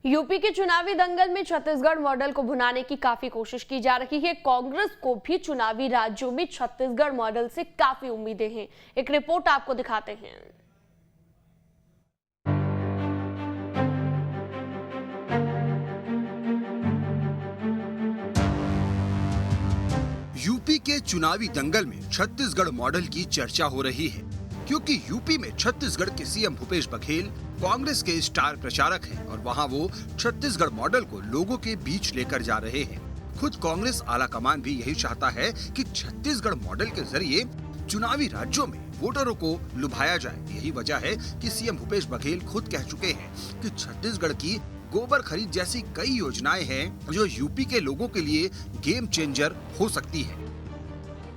UP के चुनावी दंगल में छत्तीसगढ़ मॉडल को भुनाने की काफी कोशिश की जा रही है। कांग्रेस को भी चुनावी राज्यों में छत्तीसगढ़ मॉडल से काफी उम्मीदें हैं। एक रिपोर्ट आपको दिखाते हैं। यूपी के चुनावी दंगल में छत्तीसगढ़ मॉडल की चर्चा हो रही है, क्योंकि यूपी में छत्तीसगढ़ के सीएम भूपेश बघेल कांग्रेस के स्टार प्रचारक हैं और वहां वो छत्तीसगढ़ मॉडल को लोगों के बीच लेकर जा रहे हैं। खुद कांग्रेस आला कमान भी यही चाहता है कि छत्तीसगढ़ मॉडल के जरिए चुनावी राज्यों में वोटरों को लुभाया जाए। यही वजह है कि सीएम भूपेश बघेल खुद कह चुके हैं कि छत्तीसगढ़ की गोबर खरीद जैसी कई योजनाएं हैं जो यूपी के लोगों के लिए गेम चेंजर हो सकती है।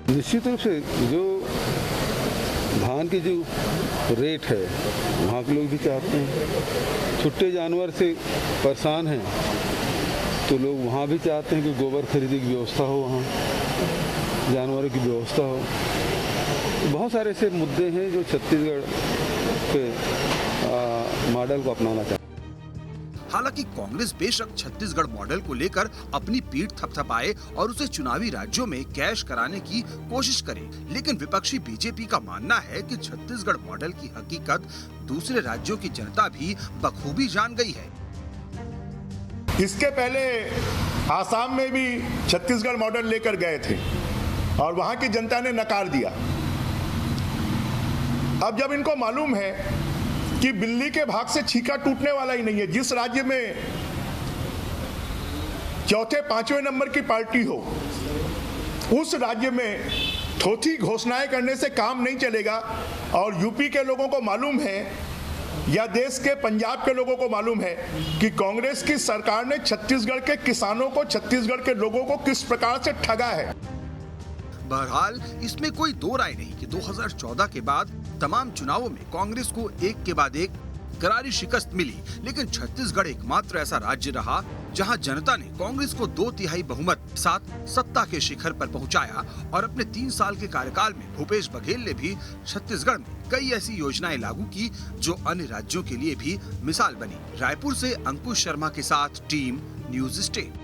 निश्चित रूप से जो धान की जो रेट है वहाँ के लोग भी चाहते हैं। छुट्टे जानवर से परेशान हैं तो लोग वहाँ भी चाहते हैं कि गोबर खरीदी की व्यवस्था हो, वहाँ जानवरों की व्यवस्था हो। बहुत सारे ऐसे मुद्दे हैं जो छत्तीसगढ़ के मॉडल को अपनाना चाहते हैं। हालांकि कांग्रेस बेशक छत्तीसगढ़ मॉडल को लेकर अपनी पीठ थपथपाए और उसे चुनावी राज्यों में कैश कराने की कोशिश करे, लेकिन विपक्षी बीजेपी का मानना है कि छत्तीसगढ़ मॉडल की हकीकत दूसरे राज्यों की जनता भी बखूबी जान गई है। इसके पहले आसाम में भी छत्तीसगढ़ मॉडल लेकर गए थे और वहां की जनता ने नकार दिया। अब जब इनको मालूम है कि बिल्ली के भाग से छीका टूटने वाला ही नहीं है, जिस राज्य में चौथे पांचवें नंबर की पार्टी हो उस राज्य में थोथी घोषणाएं करने से काम नहीं चलेगा। और यूपी के लोगों को मालूम है या देश के पंजाब के लोगों को मालूम है कि कांग्रेस की सरकार ने छत्तीसगढ़ के किसानों को, छत्तीसगढ़ के लोगों को किस प्रकार से ठगा है। बहरहाल इसमें कोई दो राय नहीं कि 2014 के बाद तमाम चुनावों में कांग्रेस को एक के बाद एक करारी शिकस्त मिली, लेकिन छत्तीसगढ़ एकमात्र ऐसा राज्य रहा जहां जनता ने कांग्रेस को 2/3 बहुमत के साथ सत्ता के शिखर पर पहुंचाया। और अपने 3 साल के कार्यकाल में भूपेश बघेल ने भी छत्तीसगढ़ में कई ऐसी योजनाएं लागू की जो अन्य राज्यों के लिए भी मिसाल बनी। रायपुर से अंकुश शर्मा के साथ टीम न्यूज़ स्टेट।